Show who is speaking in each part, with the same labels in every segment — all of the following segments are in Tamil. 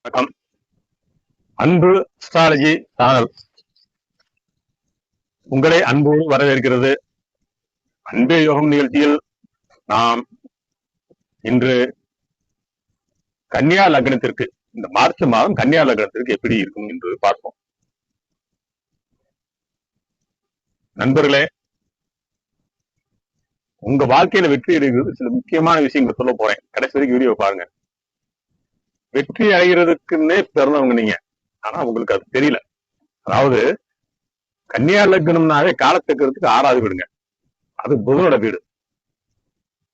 Speaker 1: வணக்கம். அன்பு அஸ்ட்ராலஜி சேனல் உங்களை அன்போடு வரவேற்கிறது. அன்பே யோகம் நிகழ்ச்சியில் நாம் இன்று கன்னியா லக்னத்திற்கு இந்த மார்ச் மாதம் கன்னியா லக்னத்திற்கு எப்படி இருக்கும் என்று பார்ப்போம். நண்பர்களே, உங்க வாழ்க்கையில வெற்றி அடைகிறது சில முக்கியமான விஷயங்களை சொல்ல போறேன். கடைசி வரைக்கும் வீடியோ பாருங்க. வெற்றி அடைகிறதுக்குன்னே பிறந்தவங்க நீங்க, ஆனா உங்களுக்கு அது தெரியல. அதாவது கன்னியா லக்னம்னாவே காலச்சக்கரத்துக்கு 6வது வீடுங்க. அது புதனோட வீடு.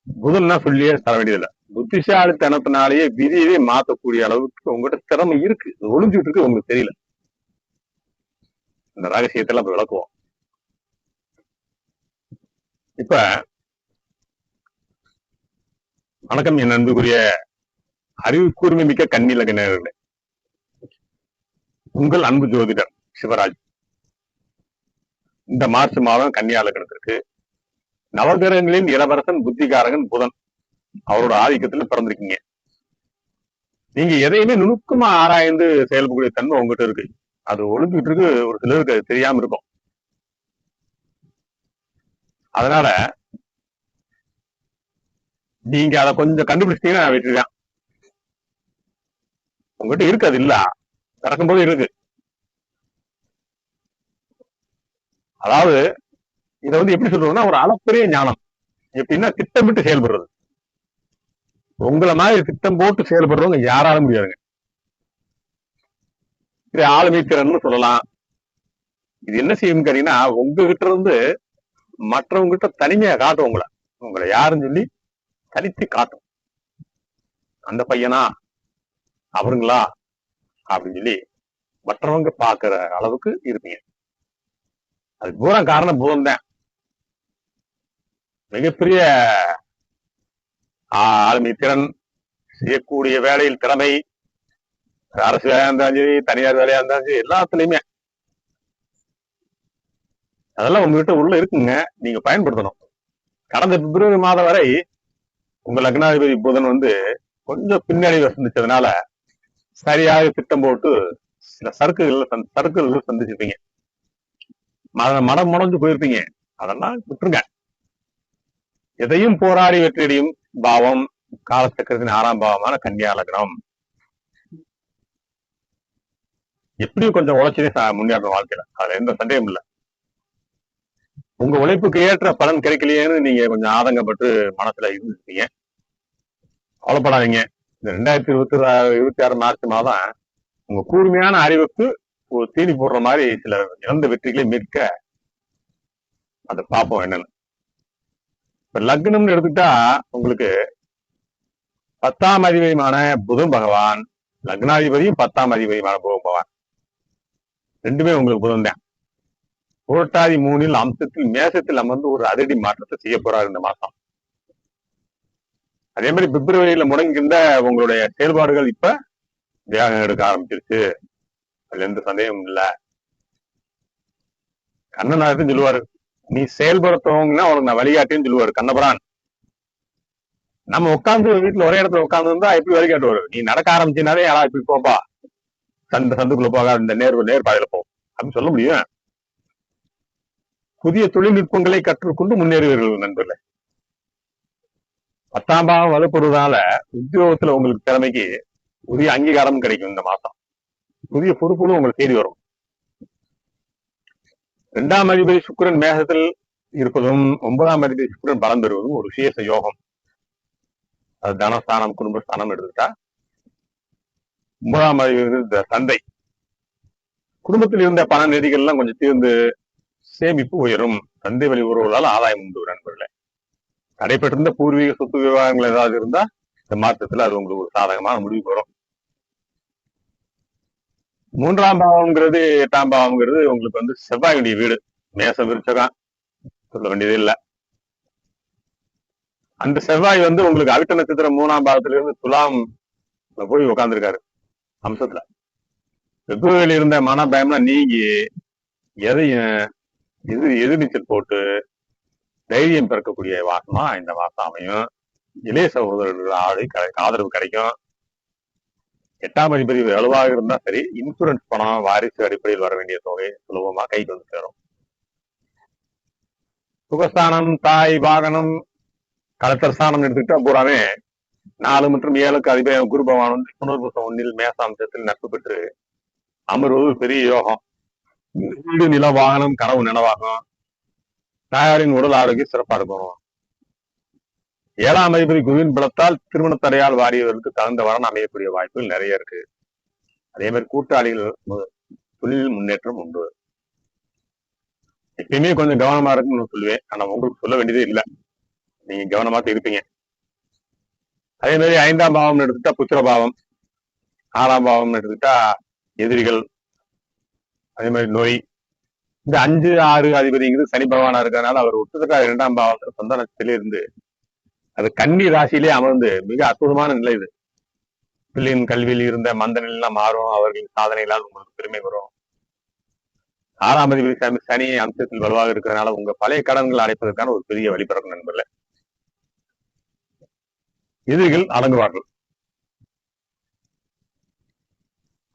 Speaker 1: புதன்னா சொல்லியே தர வேண்டியதில்லை. புத்திசாலித்தனத்தினாலேயே விதியவே மாற்றக்கூடிய அளவுக்கு உங்ககிட்ட திறமை இருக்கு. ஒளிஞ்சுட்டு இருக்கு, உங்களுக்கு தெரியல. இந்த ரகசியத்தெல்லாம் விளக்குவோம். இப்ப வணக்கம் என் அன்புக்குரிய அறிவு கூர்மை மிக்க கன்னி லக்னர்களே. உங்கள் அன்பு ஜோதிடர் சிவராஜ். இந்த மார்ச் மாதம் கன்னியா லக்னத்திற்கு நவகிரகங்களின் இளவரசன் புத்திகாரகன் புதன் அவரோட ஆதிக்கத்துல பிறந்திருக்கீங்க. நீங்க எதையுமே நுணுக்கமா ஆராய்ந்து செயல்படக்கூடிய தன்மை உங்ககிட்ட இருக்கு. அது ஒளிஞ்சுட்டு இருக்கு, ஒரு சிலருக்கு அது தெரியாம இருக்கும். அதனால நீங்க அதை கொஞ்சம் கண்டுபிடிச்சிட்டீங்கன்னா வெற்றிதான். உங்ககிட்ட இருக்கு, அது இல்ல பிறக்கும்போது இருக்கு. அதாவது இதை எப்படி சொல்றோம்னா, ஒரு அளப்பரிய ஞானம். எப்படின்னா திட்டமிட்டு செயல்படுறது. உங்களை மாதிரி திட்டம் போட்டு செயல்படுறவங்க யாராலும் முடியாதுங்க. இது ஆளுமை திறன்னு சொல்லலாம். இது என்ன செய்யும் கேட்டீங்கன்னா, உங்ககிட்ட இருந்து மற்றவங்க கிட்ட தனிமையா காட்டும். உங்களை யாருன்னு சொல்லி தனித்து காட்டும். அந்த பையனா அவருங்களா அப்படின்னு சொல்லி மற்றவங்க பாக்குற அளவுக்கு இருப்பீங்க. அதுக்கு பூரா காரணம் புதன் தான். மிகப்பெரிய ஆளுமை திறன், செய்யக்கூடிய வேலையில் திறமை, அரசு வேலையா இருந்தாலும் சரி, தனியார் வேலையா இருந்தாலும் சரி, எல்லாத்துலயுமே அதெல்லாம் உங்ககிட்ட உள்ள இருக்குங்க. நீங்க பயன்படுத்தணும். கடந்த பிப்ரவரி மாதம் வரை உங்க லக்னாதிபதி புதன் கொஞ்சம் பின்னடைவை சந்திச்சதுனால சரியாக திட்டம் போட்டு சில சறுக்குகள் சந்திச்சிருப்பீங்க. மனம் முடஞ்சு போயிருப்பீங்க. அதெல்லாம் விட்டுருங்க. எதையும் போராடி வெற்றியடையும் பாவம் காலச்சக்கரத்தின் 6ஆம் பாவமான கன்னியா லக்னம். எப்படியும் கொஞ்சம் உழைச்சதே முன்னேற்ற வாழ்க்கையில, அதுல எந்த சந்தேகம் இல்லை. உங்க உழைப்புக்கு ஏற்ற பலன் கிடைக்கலையேன்னு நீங்க கொஞ்சம் ஆதங்கப்பட்டு மனசுல இருந்துருப்பீங்க. கவலைப்படாதீங்க. இந்த 2026 மார்ச் மாதம் உங்க கூர்மையான அறிவுக்கு ஒரு தீனி போடுற மாதிரி சில இழந்த வெற்றிகளை மீட்க அதை பார்ப்போம் என்னன்னு. இப்ப லக்னம்னு எடுத்துக்கிட்டா உங்களுக்கு 10ஆம் அதிபதியான புதன் பகவான், லக்னாதிபதியும் 10ஆம் அதிபதியான புதன் பகவான், ரெண்டுமே உங்களுக்கு புதன் தான். புரட்டாதி 3 அம்சத்தில் மேசத்தில் அமர்ந்து ஒரு அதிரடி மாற்றத்தை செய்ய போறாரு இந்த மாசம். அதே மாதிரி பிப்ரவரியில முடங்கியிருந்த உங்களுடைய செயல்பாடுகள் இப்ப வேகம் எடுக்க ஆரம்பிச்சிருச்சு. அதுல எந்த சந்தேகமும் இல்ல. கண்ணநாயகத்தையும் சொல்லுவாரு, நீ செயல்படுத்தவங்கன்னா உனக்கு நான் வழிகாட்டின்னு சொல்லுவாரு கண்ணபுரான். நம்ம உட்காந்து வீட்டுல ஒரே இடத்துல உட்காந்து இருந்தா எப்படி வழிகாட்டுவாரு? நீ நடக்க ஆரம்பிச்சினாலே யாரா இப்படி போப்பா, சந்துக்குள்ள போக, இந்த நேர் பாதையில போ அப்படின்னு சொல்ல முடியும். புதிய தொழில்நுட்பங்களை கற்றுக்கொண்டு முன்னேறுவீர்கள் நண்பர்களே. 10ஆம் பாவம் வலுப்படுவதால உத்தியோகத்துல உங்களுக்கு திறமைக்கு புதிய அங்கீகாரம் கிடைக்கும். இந்த மாசம் புதிய பொறுப்புகளும் உங்களுக்கு தேடி வரும். 2ஆம் அதிபதி சுக்கிரன் மேகத்தில் இருப்பதும் 9ஆம் அதிபதி சுக்கிரன் பலம் பெறுவதும் ஒரு விசேஷ யோகம். அது தனஸ்தானம், குடும்பஸ்தானம் எடுத்துக்கிட்டா 9ஆம் அதிபதி தந்தை. குடும்பத்தில் இருந்த பண நெறிகள் எல்லாம் கொஞ்சம் தீர்ந்து சேமிப்பு உயரும். தந்தை வழி உறவுகளால் ஆதாயம் உண்டு நண்பர்களே. தடைப்பட்டிருந்த பூர்வீக சொத்து விவகாரங்கள் ஏதாவது இருந்தா இந்த மாற்றத்துல அது உங்களுக்கு ஒரு சாதகமான முடிவுக்கு வரும். 3ஆம் பாவம்ங்கிறது 8ஆம் பாவம்ங்கிறது உங்களுக்கு செவ்வாயுடைய வீடு. மேசம் விருச்சகம் சொல்ல வேண்டியது இல்லை. அந்த செவ்வாய் உங்களுக்கு அவிட்ட நட்சத்திரம் 3ஆம் பாவத்துல இருந்து துலாம் போய் உட்கார்ந்துருக்காரு அம்சத்துல. பிப்ரவரியில இருந்த மன பயம்லாம் நீங்கி எதையும் எதிர்நீச்சல் போட்டு தைரியம் பிறக்கக்கூடிய வாசமா இந்த மாசம் அமையும். இளைய சகோதரர்கள் ஆதரவு கிடைக்கும். 8ஆம் அதிபதி வலுவாக இருந்தா சரி, இன்சூரன்ஸ் பணம் வாரிசு அடிப்படையில் வர வேண்டிய தொகை சுலபமா கைக்கு வந்து சேரும். சுகஸ்தானம், தாய், வாகனம், கலத்தர் ஸ்தானம் எடுத்துக்கிட்டா பூராமே 4 மற்றும் 7க்கு அதிபதி குரு பகவான் வந்து புனர்பூசம் 1 மேசாம்சத்தில் நட்பு பெற்று அமர்வது பெரிய யோகம். வீடு, நில, வாகனம், கனவு நினைவாகும். தாயாரின் உடல் ஆரோக்கியம் சிறப்பா இருக்கும். 7ஆம் அதிபதி குருவின் பலத்தால் திருமண தடையால் வாரியவர்களுக்கு தகுந்த வரன் அமையக்கூடிய வாய்ப்புகள் நிறைய இருக்கு. அதே மாதிரி கூட்டாளிகள் தொழில் முன்னேற்றம் உண்டு. எப்பயுமே கொஞ்சம் கவனமா இருக்குன்னு சொல்லுவேன். ஆனா உங்களுக்கு சொல்ல வேண்டியதே இல்லை, நீங்க கவனமா இருப்பீங்க. அதே மாதிரி 5ஆம் பாவம் எடுத்துட்டா புத்திரபாவம், 6ஆம் பாவம் எடுத்துக்கிட்டா எதிரிகள், அதே மாதிரி நோய். இந்த 5, 6 அதிபதிங்கிறது சனி பகவானா இருக்கிறதுனால அவர் ஒட்டுக்கா 2ஆம் பாவத்துல சொந்த நட்சத்திலே இருந்து அது கன்னி ராசியிலே அமர்ந்து மிக அற்புதமான நிலை இது. பிள்ளையின் கல்வியில் இருந்த மந்த நிலையெல்லாம் மாறும். அவர்களின் சாதனைகளால் உங்களுக்கு பெருமை வரும். 6ஆம் அதிபதி சனி அம்சத்தில் வலுவாக இருக்கிறதுனால உங்க பழைய கடன்கள் அடைப்பதற்கான ஒரு பெரிய வழி பிறக்கும் நண்பர்களே. எதிரிகள் அடங்குவார்கள்.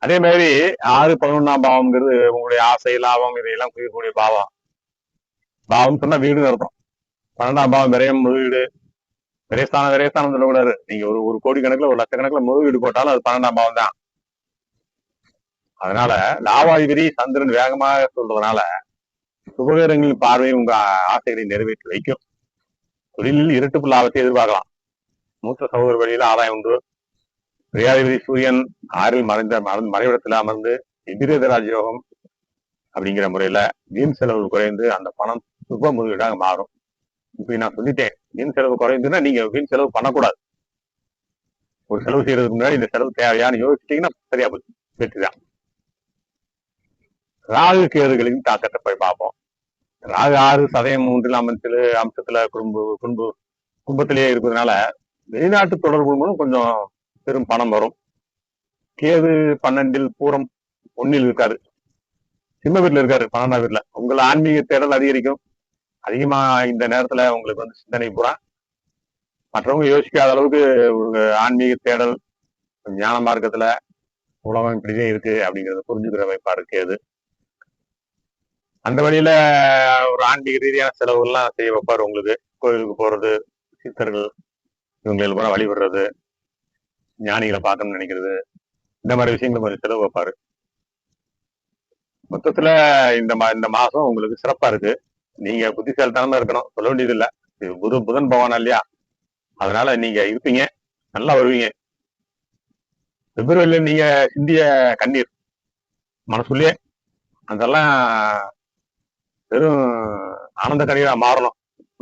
Speaker 1: அதே மாதிரி 6, 11ஆம் பாவம்ங்கிறது உங்களுடைய ஆசை, லாபம் இதையெல்லாம் குறிக்கக்கூடிய பாவம். பாவம் சொன்னா வீடுன்னு அர்த்தம். 12ஆம் பாவம் விரயம், முதலீடு. விரயஸ்தானம் சொல்லக்கூடாது. நீங்க ஒரு கோடி கணக்குல, ஒரு லட்சக்கணக்கில் முதலீடு போட்டாலும் அது 12ஆம் பாவம் தான். அதனால லாபாதிபதி சந்திரன் வேகமாக சொல்றதுனால சுபகரங்களின் பார்வை உங்க ஆசைகளை நிறைவேற்றி வைக்கும். தொழிலில் இரட்டிப்பு லாபத்தை எதிர்பார்க்கலாம். மூத்த சகோதர வழியில ஆதாயம் உண்டு. பிரியாதிபதி சூரியன் 6ல் மறைவிடத்துல அமர்ந்து எதிரேதராஜ் யோகம் அப்படிங்கிற முறையில வீண் செலவு குறைந்து அந்த பணம் சுப முதலீடாக மாறும். இப்ப நான் சொல்லிட்டேன், வீண் செலவு குறைந்துன்னா நீங்க வீண் செலவு பண்ணக்கூடாது. ஒரு செலவு செய்யறதுக்கு முன்னாடி இந்த செலவு தேவையான்னு யோசிச்சிட்டீங்கன்னா சரியா போச்சு, வெற்றிதான். ராகு கேதுகளின் தாக்கத்தை போய் பார்ப்போம். ராகு 6 சதயம் 3 அம்சத்துல குடும்பத்திலேயே இருப்பதனால வெளிநாட்டு தொடர்பு மூலம் கொஞ்சம் பெரும் பணம் வரும். கேது 12ல் பூரம் 1ல் இருக்காரு, சிம்ம வீட்டுல இருக்காரு, 12ஆம் வீட்டுல. உங்களை ஆன்மீக தேடல் அதிகரிக்கும். அதிகமா இந்த நேரத்துல உங்களுக்கு வந்து சிந்தனை பூரா மற்றவங்க யோசிக்காத அளவுக்கு ஒரு ஆன்மீக தேடல், ஞான மார்க்கத்துல உலகம் இப்படிதான் இருக்கு அப்படிங்கறத புரிஞ்சுக்கிற வைப்பா இருக்கு அது. அந்த வழியில ஒரு ஆன்மீக ரீதியான செலவுகள்லாம் செய்ய வைப்பாரு உங்களுக்கு. கோயிலுக்கு போறது, சித்தர்கள் இவங்களை பூரா வழிபடுறது, ஞானிகளை பார்க்கணும்னு நினைக்கிறது, இந்த மாதிரி விஷயங்கள் கொஞ்சம் செலவு வைப்பாரு. மொத்தத்துல இந்த மாசம் உங்களுக்கு சிறப்பா இருக்கு. நீங்க புத்திசாலித்தனமா இருக்கணும், சொல்ல வேண்டியது இல்ல. புதன் பகவான் இல்லையா, அதனால நீங்க இருப்பீங்க, நல்லா வருவீங்க. பிப்ரவரியில நீங்க சிந்திய கண்ணீர் மனசுலயே அதெல்லாம் வெறும் ஆனந்த கண்ணீரா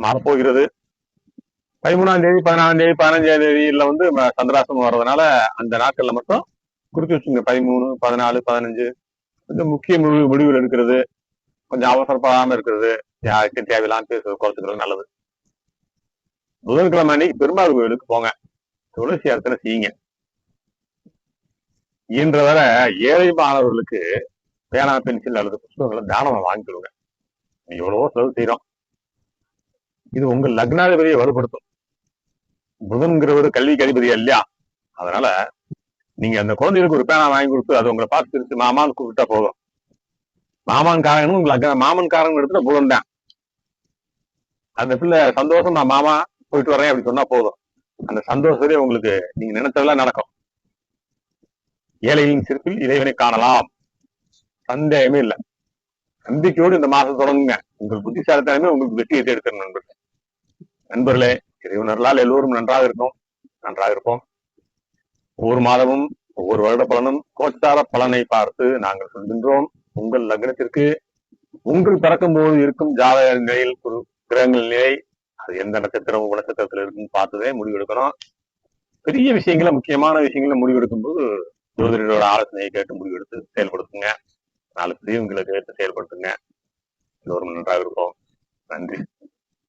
Speaker 1: மாறப்போகிறது. 13ஆம் தேதி, 14ஆம் தேதி, 15ஆம் தேதியில வந்து சந்திராசனம் வர்றதுனால அந்த நாட்கள்ல மட்டும் குறித்து வச்சுங்க. 13, 14, 15 கொஞ்சம் முக்கிய முடிவுகள் எடுக்கிறது, கொஞ்சம் அவசரப்படாம இருக்கிறது, யாருக்கும் தேவையில்லாம பேசுறது குறைச்சுக்கிறது நல்லது. புதன்கிழமை அன்னைக்கு பெருமாள் கோயிலுக்கு போங்க, துளசி அர்ச்சனை செய்யுங்க. இயன்ற வர ஏழை மாணவர்களுக்கு பேனா, பென்சில் அல்லது புத்தகங்களை தானமா வாங்கிக்கொடுங்க. எவ்வளவோ செலவு செய்யறோம். இது உங்க லக்னாதிபதியை வலுப்படுத்தும். புதன்கிறவர் கல்விக்கு அதிபதி இல்லையா, அதனால நீங்க அந்த குழந்தைகளுக்கு ஒரு பேனா வாங்கி கொடுத்து அது உங்களை பார்த்து திருச்சி மாமான்னு கூப்பிட்டா போதும். மாமன் காரனும் மாமன் காரன் எடுத்துட்டு புதன் தான். அந்த பிள்ளை சந்தோஷம், நான் மாமா போயிட்டு வரேன் அப்படி சொன்னா போதும். அந்த சந்தோஷத்திலே உங்களுக்கு நீங்க நினைச்சதெல்லாம் நடக்கும். ஏழைகளின் சிறப்பில் இறைவனை காணலாம், சந்தேகமே இல்லை. நம்பிக்கையோடு இந்த மாசம் தொடங்குங்க. உங்கள் புத்திசாலித்தனமே உங்களுக்கு வெற்றியை தேடுக்கிற நண்பர்களே. இறைவனர்களால் எல்லோரும் நன்றாக இருக்கும், நன்றாக இருப்போம். ஒவ்வொரு மாதமும் ஒவ்வொரு வருட பலனும் கோச்சார பலனை பார்த்து நாங்கள் சொல்கின்றோம். உங்கள் லக்னத்திற்கு உங்கள் பிறக்கும் போது இருக்கும் ஜாதக நிலையில் கிரகங்கள் நிலை, அது எந்த நட்சத்திரம் நட்சத்திரத்துல இருக்குன்னு பார்த்துதான் முடிவெடுக்கணும். பெரிய விஷயங்கள, முக்கியமான விஷயங்கள முடிவெடுக்கும் போது ஜோதிடரோட ஆலோசனையை கேட்டு முடிவெடுத்து செயல்படுத்துங்க. 4 பிரிவுகளை கேட்டு செயல்படுத்துங்க. எல்லோரும் நன்றாக இருப்போம். நன்றி.